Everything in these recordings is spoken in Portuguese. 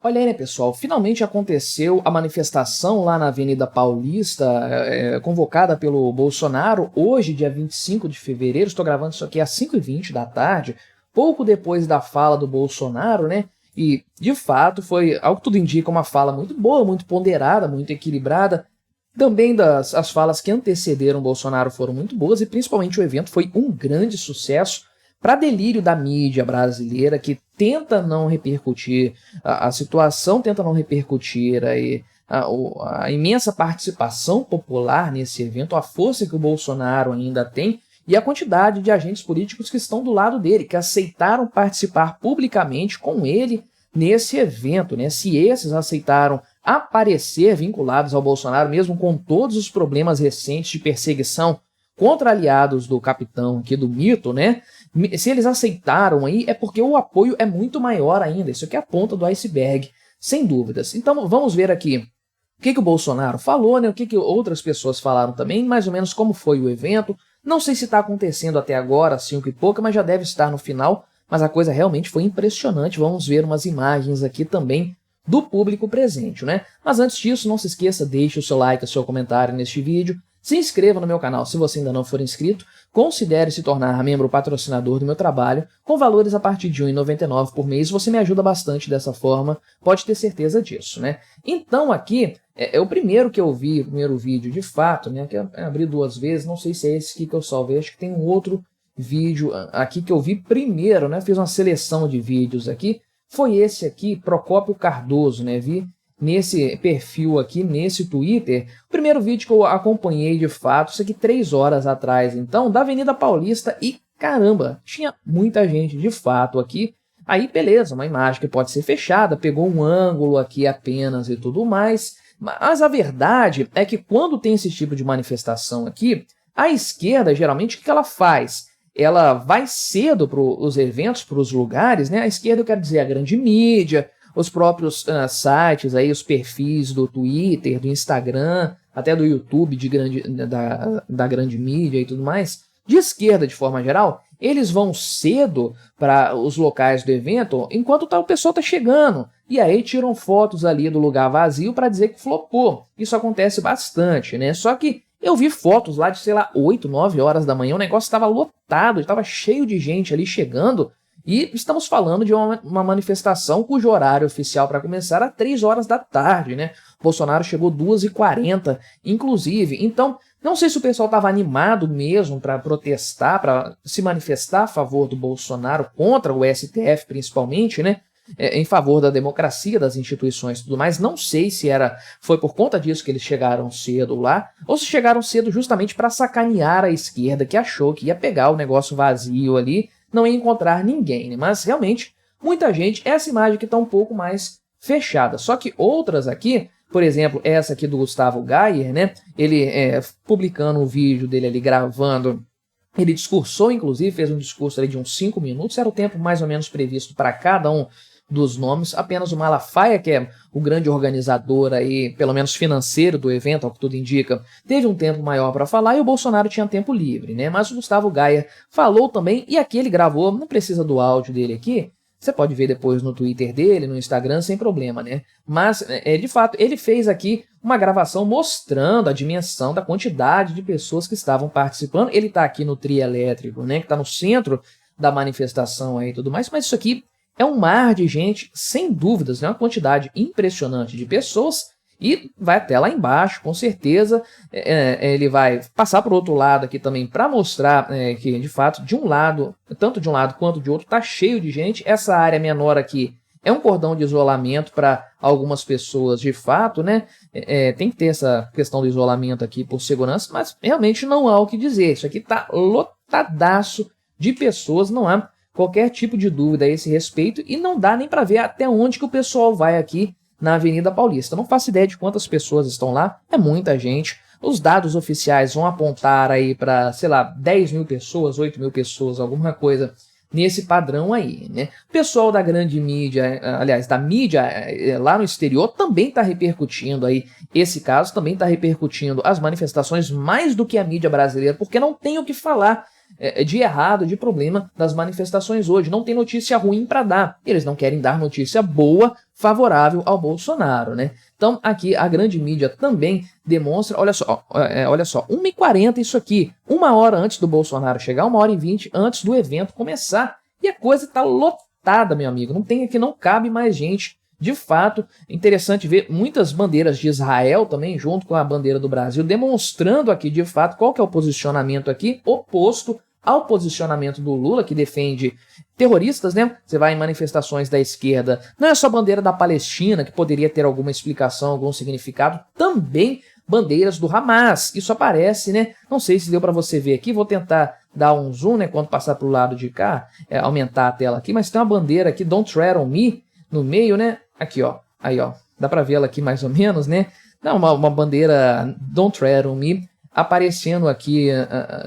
Olha aí, né, pessoal, finalmente aconteceu a manifestação lá na Avenida Paulista, convocada pelo Bolsonaro, hoje, dia 25 de fevereiro, estou gravando isso aqui às 5h20 da tarde, pouco depois da fala do Bolsonaro, né, e, de fato, foi, ao que tudo indica, uma fala muito boa, muito ponderada, muito equilibrada. Também as falas que antecederam o Bolsonaro foram muito boas, e principalmente o evento foi um grande sucesso, para delírio da mídia brasileira, que tenta não repercutir a situação, tenta não repercutir aí a imensa participação popular nesse evento, a força que o Bolsonaro ainda tem e a quantidade de agentes políticos que estão do lado dele, que aceitaram participar publicamente com ele nesse evento, né? Se esses aceitaram aparecer vinculados ao Bolsonaro, mesmo com todos os problemas recentes de perseguição contra aliados do capitão aqui do mito, né? Se eles aceitaram aí, é porque o apoio é muito maior ainda. Isso aqui é a ponta do iceberg, sem dúvidas. Então vamos ver aqui o que o Bolsonaro falou, né? O que outras pessoas falaram também, mais ou menos como foi o evento. Não sei se está acontecendo até agora, 5 e pouca, mas já deve estar no final. Mas a coisa realmente foi impressionante. Vamos ver umas imagens aqui também do público presente, né? Mas antes disso, não se esqueça, deixe o seu like, o seu comentário neste vídeo. Se inscreva no meu canal se você ainda não for inscrito, considere se tornar membro patrocinador do meu trabalho, com valores a partir de R$ 1,99 por mês, você me ajuda bastante dessa forma, pode ter certeza disso, né? Então aqui, é o primeiro que eu vi, o primeiro vídeo de fato, né, que eu abri 2 vezes, não sei se é esse aqui que eu salvei, acho que tem um outro vídeo aqui que eu vi primeiro, né, fiz uma seleção de vídeos aqui, foi esse aqui, Procópio Cardoso, né, vi nesse perfil aqui, nesse Twitter, o primeiro vídeo que eu acompanhei de fato, isso aqui 3 horas atrás, então, da Avenida Paulista, e caramba, tinha muita gente de fato aqui. Aí beleza, uma imagem que pode ser fechada, pegou um ângulo aqui apenas e tudo mais, mas a verdade é que quando tem esse tipo de manifestação aqui, a esquerda geralmente o que ela faz? Ela vai cedo para os eventos, para os lugares, né? A esquerda eu quero dizer a grande mídia, os próprios sites, aí, os perfis do Twitter, do Instagram, até do YouTube da grande mídia e tudo mais, de esquerda de forma geral, eles vão cedo para os locais do evento enquanto o pessoal está chegando. E aí tiram fotos ali do lugar vazio para dizer que flopou. Isso acontece bastante, né? Só que eu vi fotos lá de, sei lá, 8, 9 horas da manhã, o negócio estava lotado, estava cheio de gente ali chegando. E estamos falando de uma manifestação cujo horário oficial para começar era 3 horas da tarde, né? Bolsonaro chegou 2h40, inclusive. Então, não sei se o pessoal estava animado mesmo para protestar, para se manifestar a favor do Bolsonaro, contra o STF principalmente, né? Em favor da democracia, das instituições e tudo mais. Não sei se foi por conta disso que eles chegaram cedo lá, ou se chegaram cedo justamente para sacanear a esquerda, que achou que ia pegar o negócio vazio ali, não ia encontrar ninguém, né? Mas realmente, muita gente, essa imagem aqui está um pouco mais fechada. Só que outras aqui, por exemplo, essa aqui do Gustavo Gayer, né? Ele publicando um vídeo dele ali gravando, ele discursou, inclusive, fez um discurso ali de uns 5 minutos, era o tempo mais ou menos previsto para cada um dos nomes. Apenas o Malafaia, que é o grande organizador aí, pelo menos financeiro do evento, ao que tudo indica, teve um tempo maior para falar e o Bolsonaro tinha tempo livre, né? Mas o Gustavo Gayer falou também, e aqui ele gravou, não precisa do áudio dele aqui, você pode ver depois no Twitter dele, no Instagram, sem problema, né? Mas, de fato, ele fez aqui uma gravação mostrando a dimensão da quantidade de pessoas que estavam participando. Ele está aqui no trio elétrico, né? Que está no centro da manifestação aí e tudo mais, mas isso aqui é um mar de gente, sem dúvidas, né? Uma quantidade impressionante de pessoas, e vai até lá embaixo, com certeza. Ele vai passar por outro lado aqui também para mostrar que, de fato, de um lado, tanto de um lado quanto de outro, está cheio de gente. Essa área menor aqui é um cordão de isolamento para algumas pessoas, de fato, né? Tem que ter essa questão do isolamento aqui por segurança, mas realmente não há o que dizer. Isso aqui está lotadaço de pessoas, não há qualquer tipo de dúvida a esse respeito, e não dá nem para ver até onde que o pessoal vai aqui na Avenida Paulista. Não faço ideia de quantas pessoas estão lá, é muita gente. Os dados oficiais vão apontar aí para, sei lá, 10 mil pessoas, 8 mil pessoas, alguma coisa nesse padrão aí, né? O pessoal da grande mídia, aliás, da mídia lá no exterior também está repercutindo aí esse caso, também está repercutindo as manifestações mais do que a mídia brasileira, porque não tem o que falar. de errado, de problema das manifestações hoje. Não tem notícia ruim para dar. Eles não querem dar notícia boa, favorável ao Bolsonaro, né? Então aqui a grande mídia também demonstra, olha só, 1h40 isso aqui, 1 hora antes do Bolsonaro chegar, 1h20 antes do evento começar. E a coisa está lotada, meu amigo. Não tem aqui, não cabe mais gente. De fato, é interessante ver muitas bandeiras de Israel também, junto com a bandeira do Brasil, demonstrando aqui, de fato, qual que é o posicionamento aqui, oposto ao posicionamento do Lula, que defende terroristas, né? Você vai em manifestações da esquerda, não é só bandeira da Palestina, que poderia ter alguma explicação, algum significado, também bandeiras do Hamas. Isso aparece, né? Não sei se deu para você ver aqui, vou tentar dar um zoom, né, quando passar para o lado de cá, aumentar a tela aqui, mas tem uma bandeira aqui, Don't Tread on Me, no meio, né? Aqui, ó. Aí, ó. Dá pra ver ela aqui mais ou menos, né? Dá uma bandeira Don't Tread on Me aparecendo aqui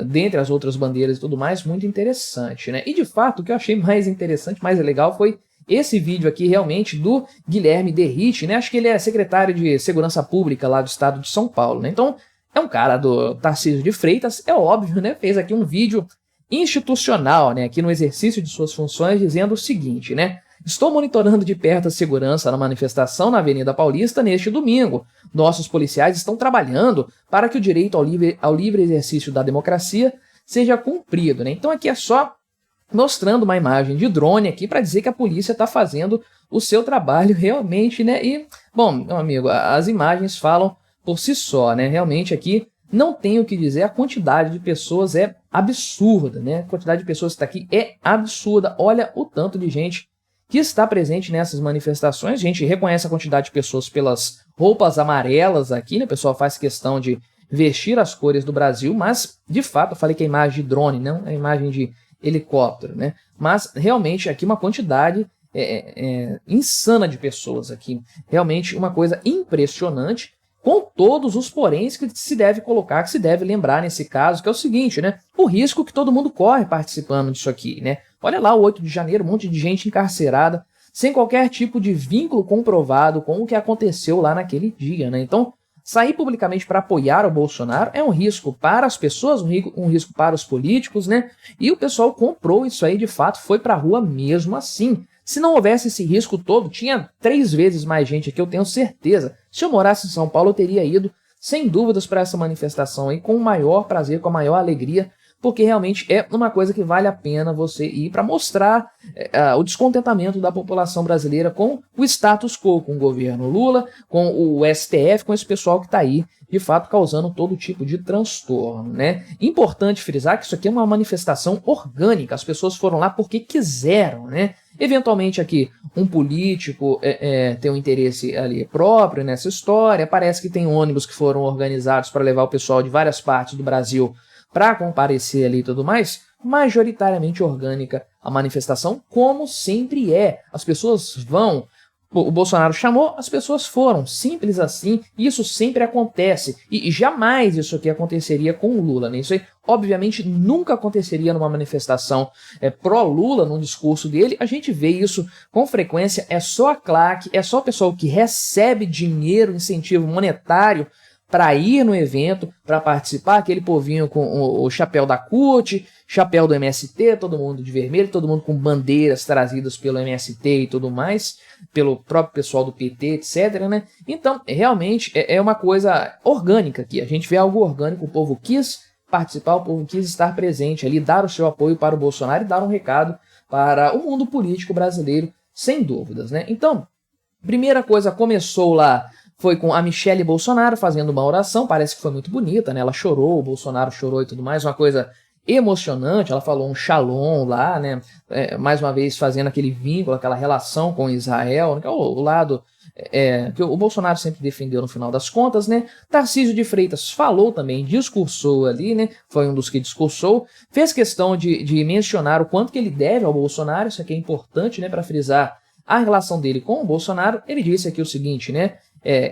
dentre as outras bandeiras e tudo mais. Muito interessante, né? E, de fato, o que eu achei mais interessante, mais legal, foi esse vídeo aqui, realmente, do Guilherme Derrite, né? Acho que ele é secretário de Segurança Pública lá do estado de São Paulo, né? Então, é um cara do Tarcísio de Freitas, é óbvio, né? Fez aqui um vídeo institucional, né? Aqui no exercício de suas funções, dizendo o seguinte, né? Estou monitorando de perto a segurança na manifestação na Avenida Paulista neste domingo. Nossos policiais estão trabalhando para que o direito ao livre exercício da democracia seja cumprido, né? Então aqui é só mostrando uma imagem de drone aqui para dizer que a polícia está fazendo o seu trabalho realmente, né? E, bom, meu amigo, as imagens falam por si só, né? Realmente aqui não tenho o que dizer, a quantidade de pessoas é absurda, né? A quantidade de pessoas que está aqui é absurda. Olha o tanto de gente que está presente nessas manifestações. A gente reconhece a quantidade de pessoas pelas roupas amarelas aqui, né? O pessoal faz questão de vestir as cores do Brasil, mas, de fato, eu falei que é imagem de drone, não é imagem de helicóptero, né? Mas, realmente, aqui uma quantidade insana de pessoas aqui. Realmente uma coisa impressionante, com todos os poréns que se deve colocar, que se deve lembrar nesse caso, que é o seguinte, né? O risco que todo mundo corre participando disso aqui, né? Olha lá o 8 de janeiro, um monte de gente encarcerada, sem qualquer tipo de vínculo comprovado com o que aconteceu lá naquele dia, né? Então, sair publicamente para apoiar o Bolsonaro é um risco para as pessoas, um risco para os políticos, né? E o pessoal comprou isso aí, de fato, foi para a rua mesmo assim. Se não houvesse esse risco todo, tinha 3 vezes mais gente aqui, eu tenho certeza. Se eu morasse em São Paulo, eu teria ido, sem dúvidas, para essa manifestação aí, com o maior prazer, com a maior alegria, porque realmente é uma coisa que vale a pena você ir para mostrar o descontentamento da população brasileira com o status quo, com o governo Lula, com o STF, com esse pessoal que está aí, de fato, causando todo tipo de transtorno, né? Importante frisar que isso aqui é uma manifestação orgânica, as pessoas foram lá porque quiseram, né? Eventualmente aqui um político tem um interesse ali próprio nessa história, parece que tem ônibus que foram organizados para levar o pessoal de várias partes do Brasil para comparecer ali e tudo mais, majoritariamente orgânica a manifestação, como sempre é. As pessoas vão, o Bolsonaro chamou, as pessoas foram, simples assim, e isso sempre acontece, e jamais isso aqui aconteceria com o Lula, né? Isso aí, obviamente, nunca aconteceria numa manifestação pró-Lula, num discurso dele. A gente vê isso com frequência, é só a claque, é só o pessoal que recebe dinheiro, incentivo monetário, para ir no evento, para participar, aquele povinho com o chapéu da CUT, chapéu do MST, todo mundo de vermelho, todo mundo com bandeiras trazidas pelo MST e tudo mais, pelo próprio pessoal do PT, etc, né? Então, realmente, é uma coisa orgânica aqui, a gente vê algo orgânico, o povo quis participar, o povo quis estar presente ali, dar o seu apoio para o Bolsonaro e dar um recado para o mundo político brasileiro, sem dúvidas, né? Então, primeira coisa, começou lá, foi com a Michelle Bolsonaro fazendo uma oração, parece que foi muito bonita, né? Ela chorou, o Bolsonaro chorou e tudo mais, uma coisa emocionante, ela falou um shalom lá, né? Mais uma vez fazendo aquele vínculo, aquela relação com Israel, que é o lado que o Bolsonaro sempre defendeu no final das contas, né? Tarcísio de Freitas falou também, discursou ali, né? Foi um dos que discursou, fez questão de mencionar o quanto que ele deve ao Bolsonaro, isso aqui é importante, né? Para frisar a relação dele com o Bolsonaro. Ele disse aqui o seguinte, né?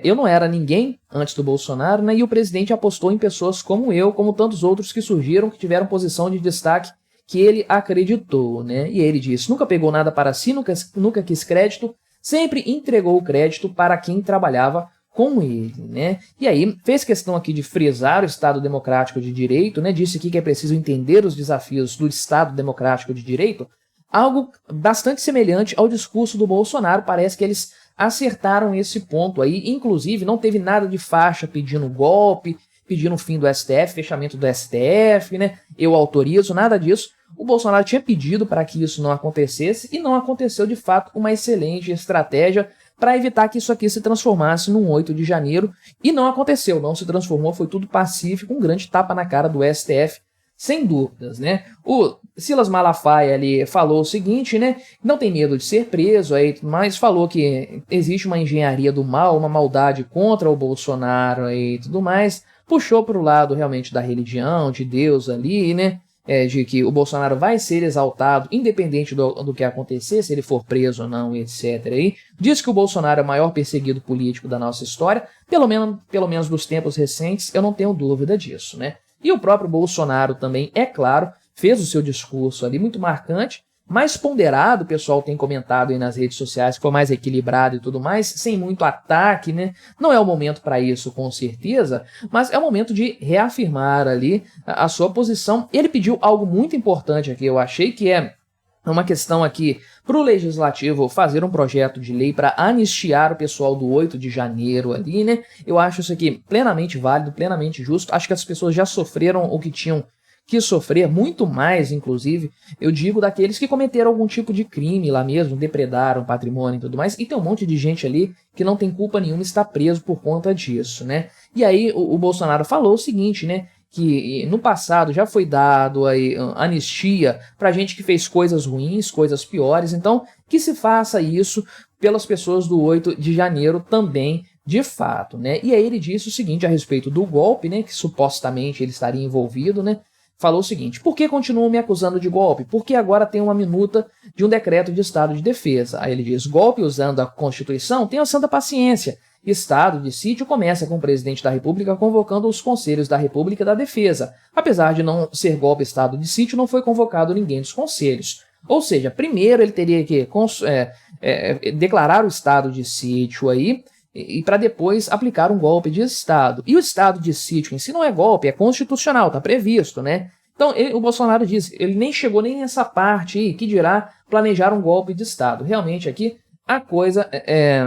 Eu não era ninguém antes do Bolsonaro, né? E o presidente apostou em pessoas como eu, como tantos outros que surgiram, que tiveram posição de destaque que ele acreditou, né? E ele disse, nunca pegou nada para si, nunca quis crédito, sempre entregou o crédito para quem trabalhava com ele, né? E aí fez questão aqui de frisar o Estado Democrático de Direito, né? Disse aqui que é preciso entender os desafios do Estado Democrático de Direito, algo bastante semelhante ao discurso do Bolsonaro. Parece que eles acertaram esse ponto aí, inclusive não teve nada de faixa pedindo golpe, pedindo o fim do STF, fechamento do STF, né? Eu autorizo, nada disso. O Bolsonaro tinha pedido para que isso não acontecesse e não aconteceu, de fato, uma excelente estratégia para evitar que isso aqui se transformasse num 8 de janeiro, e não aconteceu, não se transformou, foi tudo pacífico, um grande tapa na cara do STF, sem dúvidas, né? O Silas Malafaia ali falou o seguinte, né? Não tem medo de ser preso, aí, mas falou que existe uma engenharia do mal, uma maldade contra o Bolsonaro aí, e tudo mais. Puxou para o lado realmente da religião, de Deus ali, né? De que o Bolsonaro vai ser exaltado, independente do que acontecer, se ele for preso ou não, etc. Aí. Diz que o Bolsonaro é o maior perseguido político da nossa história, pelo menos dos tempos recentes, eu não tenho dúvida disso, né? E o próprio Bolsonaro também, é claro, fez o seu discurso ali muito marcante, mais ponderado, o pessoal tem comentado aí nas redes sociais, que foi mais equilibrado e tudo mais, sem muito ataque, né? Não é o momento para isso, com certeza, mas é o momento de reafirmar ali a sua posição. Ele pediu algo muito importante aqui, eu achei, que é uma questão aqui para o Legislativo fazer um projeto de lei para anistiar o pessoal do 8 de janeiro ali, né? Eu acho isso aqui plenamente válido, plenamente justo. Acho que as pessoas já sofreram o que tinham que sofrer, muito mais, inclusive, eu digo, daqueles que cometeram algum tipo de crime lá mesmo, depredaram patrimônio e tudo mais, e tem um monte de gente ali que não tem culpa nenhuma e está preso por conta disso, né? E aí o Bolsonaro falou o seguinte, né? Que no passado já foi dado aí anistia pra gente que fez coisas ruins, coisas piores, então que se faça isso pelas pessoas do 8 de janeiro também, de fato, né? E aí ele disse o seguinte a respeito do golpe, né? Que supostamente ele estaria envolvido, né? Falou o seguinte: por que continuam me acusando de golpe? Porque agora tem uma minuta de um decreto de estado de defesa. Aí ele diz: golpe usando a Constituição, tenha santa paciência. Estado de sítio começa com o presidente da República convocando os conselhos da República e da Defesa. Apesar de não ser golpe estado de sítio, não foi convocado ninguém dos conselhos. Ou seja, primeiro ele teria que declarar o estado de sítio aí, e para depois aplicar um golpe de Estado. E o estado de sítio em si não é golpe, é constitucional, está previsto, né? Então o Bolsonaro diz, ele nem chegou nem nessa parte aí, que dirá planejar um golpe de Estado. Realmente aqui a coisa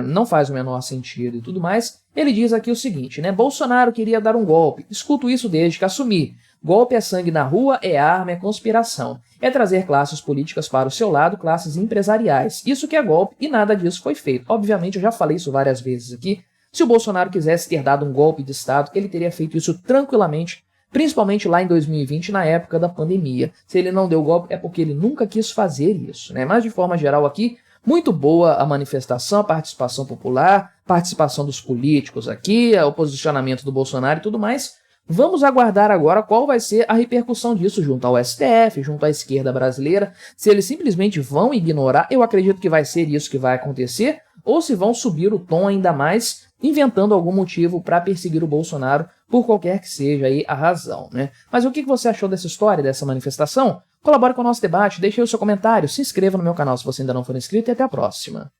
não faz o menor sentido e tudo mais. Ele diz aqui o seguinte, né? Bolsonaro queria dar um golpe, escuto isso desde que assumi. Golpe é sangue na rua, é arma, é conspiração. É trazer classes políticas para o seu lado, classes empresariais. Isso que é golpe e nada disso foi feito. Obviamente, eu já falei isso várias vezes aqui. Se o Bolsonaro quisesse ter dado um golpe de Estado, ele teria feito isso tranquilamente, principalmente lá em 2020, na época da pandemia. Se ele não deu golpe, é porque ele nunca quis fazer isso, né? Mas, de forma geral aqui, muito boa a manifestação, a participação popular, participação dos políticos aqui, o posicionamento do Bolsonaro e tudo mais. Vamos aguardar agora qual vai ser a repercussão disso junto ao STF, junto à esquerda brasileira. Se eles simplesmente vão ignorar, eu acredito que vai ser isso que vai acontecer, ou se vão subir o tom ainda mais, inventando algum motivo para perseguir o Bolsonaro, por qualquer que seja aí a razão, né? Mas o que você achou dessa história, dessa manifestação? Colabore com o nosso debate, deixe aí o seu comentário, se inscreva no meu canal se você ainda não for inscrito e até a próxima.